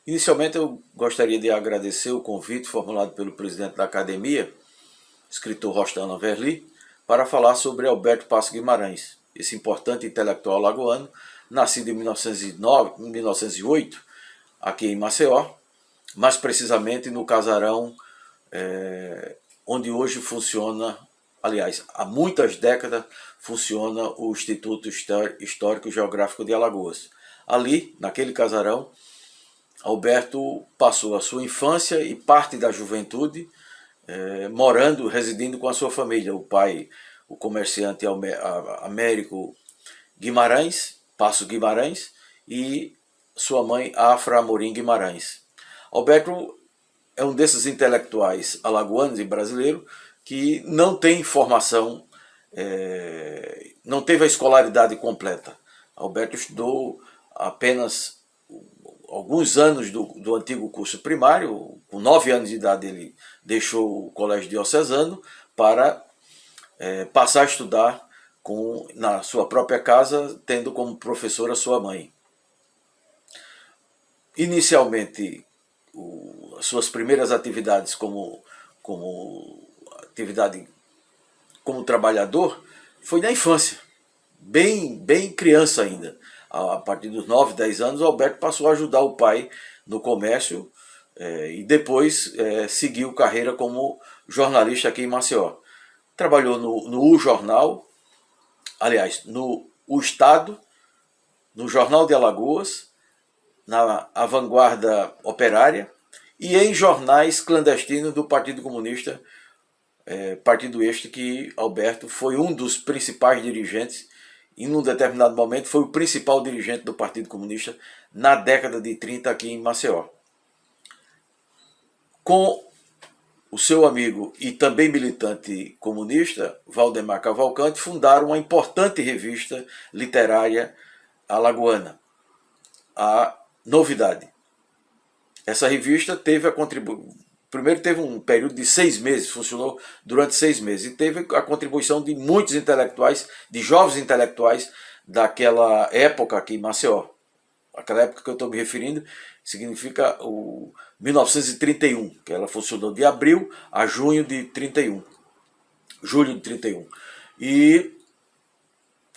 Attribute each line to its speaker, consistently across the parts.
Speaker 1: Inicialmente eu gostaria de agradecer o convite formulado pelo presidente da academia, escritor Rostano Verli, para falar sobre Alberto Passos Guimarães, esse importante intelectual alagoano, nascido em 1908, aqui em Maceió, mais precisamente no casarão onde hoje funciona, aliás, há muitas décadas funciona o Instituto Histórico e Geográfico de Alagoas. Ali, naquele casarão, Alberto passou a sua infância e parte da juventude morando, residindo com a sua família. O pai, o comerciante Américo Guimarães, Passo Guimarães, e sua mãe, Afra Amorim Guimarães. Alberto é um desses intelectuais alagoanos e brasileiros que não tem formação, não teve a escolaridade completa. Alberto estudou apenas alguns anos do antigo curso primário. Com 9 anos de idade ele deixou o colégio diocesano para passar a estudar na sua própria casa, tendo como professora sua mãe. Inicialmente, as suas primeiras atividades como trabalhador foi na infância, bem criança ainda. A partir dos 9, 10 anos, Alberto passou a ajudar o pai no comércio e depois seguiu carreira como jornalista aqui em Maceió. Trabalhou no U Jornal, aliás, no O Estado, no Jornal de Alagoas, na A Vanguarda Operária e em jornais clandestinos do Partido Comunista, partido este que Alberto foi um dos principais dirigentes. Em um determinado momento foi o principal dirigente do Partido Comunista na década de 30 aqui em Maceió. Com o seu amigo e também militante comunista, Valdemar Cavalcante, fundaram uma importante revista literária alagoana, a Novidade. Essa revista teve a contribuição. Primeiro teve um período de 6 meses, funcionou durante 6 meses, e teve a contribuição de muitos intelectuais, de jovens intelectuais daquela época aqui em Maceió. Aquela época que eu estou me referindo significa o 1931, que ela funcionou de abril a junho de 31. Julho de 31. E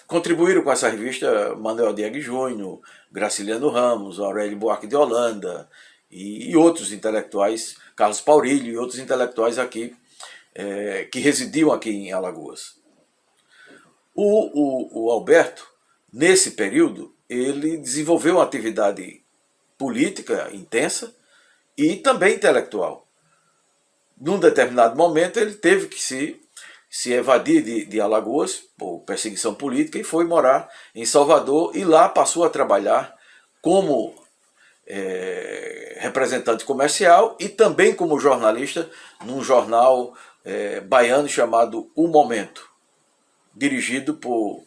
Speaker 1: contribuíram com essa revista Manuel Diegue Júnior, Graciliano Ramos, Aurélio Buarque de Holanda e outros intelectuais, Carlos Paurilho e outros intelectuais aqui, que residiam aqui em Alagoas. O Alberto, nesse período, ele desenvolveu uma atividade política intensa e também intelectual. Num determinado momento, ele teve que se evadir de Alagoas por perseguição política e foi morar em Salvador, e lá passou a trabalhar como representante comercial e também como jornalista num jornal baiano chamado O Momento, dirigido por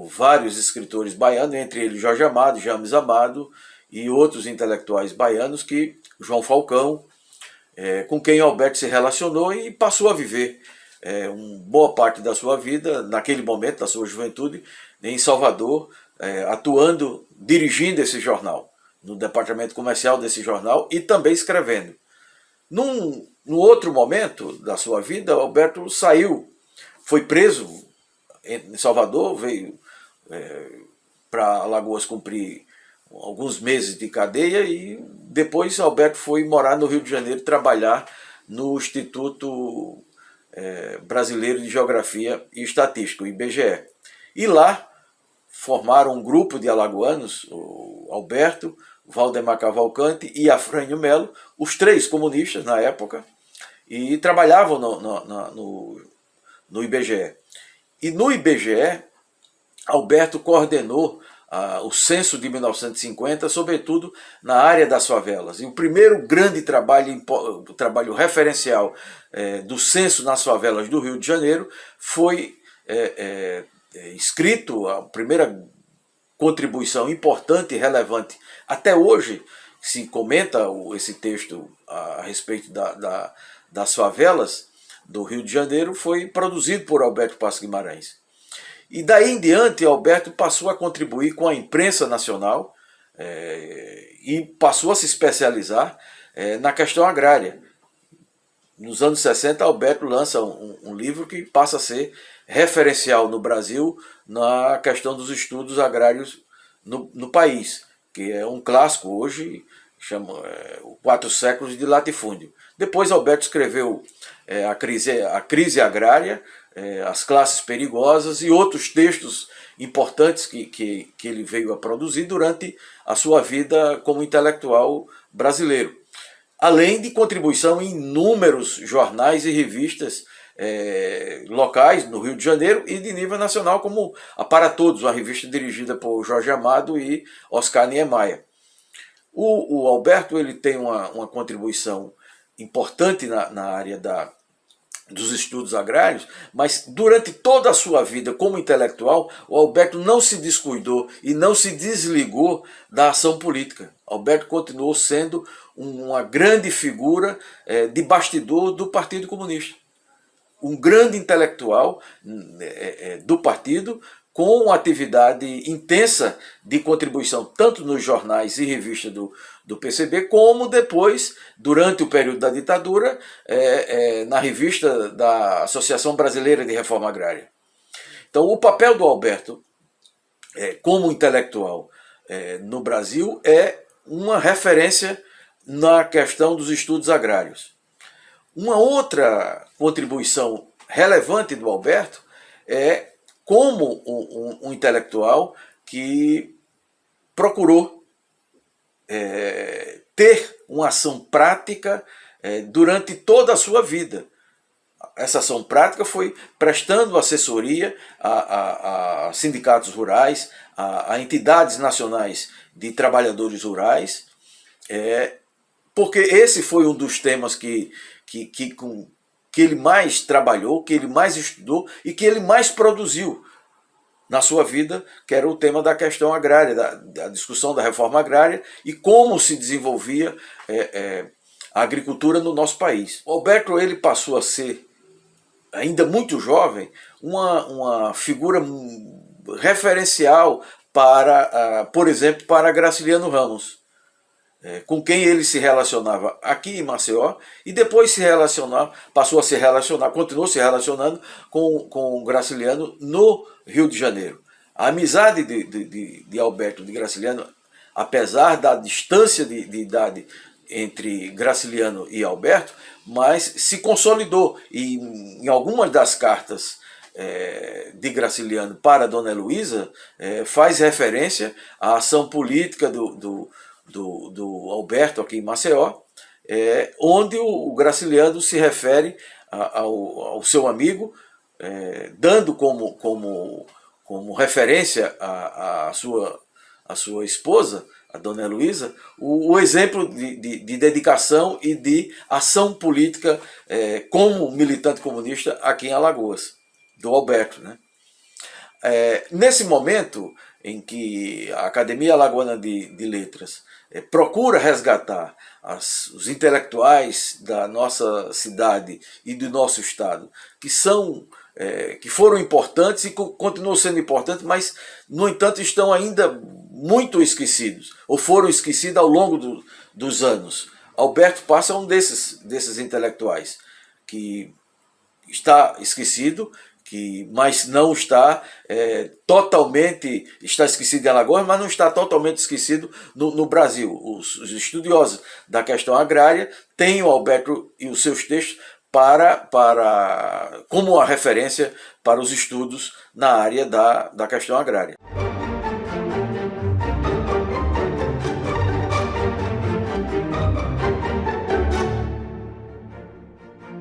Speaker 1: vários escritores baianos, entre eles Jorge Amado, James Amado e outros intelectuais baianos, que João Falcão, com quem Alberto se relacionou e passou a viver uma boa parte da sua vida, naquele momento, da sua juventude, em Salvador, atuando, dirigindo esse jornal, no departamento comercial desse jornal e também escrevendo. Num outro momento da sua vida, Alberto saiu, foi preso em Salvador, veio para Alagoas cumprir alguns meses de cadeia e depois Alberto foi morar no Rio de Janeiro, trabalhar no Instituto Brasileiro de Geografia e Estatística, o IBGE. E lá formaram um grupo de alagoanos, o Alberto, o Valdemar Cavalcante e Afrânio Melo, os 3 comunistas na época, e trabalhavam no IBGE. E no IBGE, Alberto coordenou o censo de 1950, sobretudo na área das favelas. E o primeiro grande trabalho referencial do censo nas favelas do Rio de Janeiro foi escrito, a primeira contribuição importante e relevante. Até hoje se comenta esse texto a respeito das favelas do Rio de Janeiro, foi produzido por Alberto Passos Guimarães. E daí em diante, Alberto passou a contribuir com a imprensa nacional, e passou a se especializar na questão agrária. Nos anos 60, Alberto lança um livro que passa a ser referencial no Brasil na questão dos estudos agrários no país, que é um clássico hoje, chama Quatro Séculos de Latifúndio. Depois Alberto escreveu a crise agrária, as classes perigosas e outros textos importantes que ele veio a produzir durante a sua vida como intelectual brasileiro. Além de contribuição em inúmeros jornais e revistas locais no Rio de Janeiro e de nível nacional, como a Para Todos, uma revista dirigida por Jorge Amado e Oscar Niemeyer. O Alberto ele tem uma contribuição importante na área dos estudos agrários, mas durante toda a sua vida como intelectual, o Alberto não se descuidou e não se desligou da ação política. Alberto continuou sendo uma grande figura de bastidor do Partido Comunista. Um grande intelectual do partido, com atividade intensa de contribuição tanto nos jornais e revistas do PCB, como depois, durante o período da ditadura, na revista da Associação Brasileira de Reforma Agrária. Então, o papel do Alberto como intelectual no Brasil é uma referência na questão dos estudos agrários. Uma outra contribuição relevante do Alberto é como um intelectual que procurou ter uma ação prática durante toda a sua vida. Essa ação prática foi prestando assessoria a sindicatos rurais, a entidades nacionais de trabalhadores rurais, porque esse foi um dos temas que ele mais trabalhou, que ele mais estudou e que ele mais produziu na sua vida, que era o tema da questão agrária, da discussão da reforma agrária e como se desenvolvia a agricultura no nosso país. O Alberto ele passou a ser, ainda muito jovem, uma figura referencial para, por exemplo, para Graciliano Ramos, com quem ele se relacionava aqui em Maceió e depois passou a se relacionar, continuou se relacionando com Graciliano no Rio de Janeiro. A amizade de Alberto de Graciliano, apesar da distância de idade entre Graciliano e Alberto, mas se consolidou e em algumas das cartas de Graciliano para Dona Heloísa faz referência à ação política do Alberto aqui em Maceió, onde o Graciliano se refere ao seu amigo, dando como referência a sua esposa, a Dona Heloísa, o exemplo de dedicação e de ação política como militante comunista aqui em Alagoas, do Alberto, né? Nesse momento em que a Academia Alagoana de Letras procura resgatar os intelectuais da nossa cidade e do nosso estado, que foram importantes e continuam sendo importantes, mas, no entanto, estão ainda muito esquecidos, ou foram esquecidos ao longo dos anos. Alberto Passa é um desses intelectuais que está esquecido, mas não está totalmente, está esquecido em Alagoas, mas não está totalmente esquecido no Brasil. Os estudiosos da questão agrária têm o Alberto e os seus textos como uma referência para os estudos na área da questão agrária.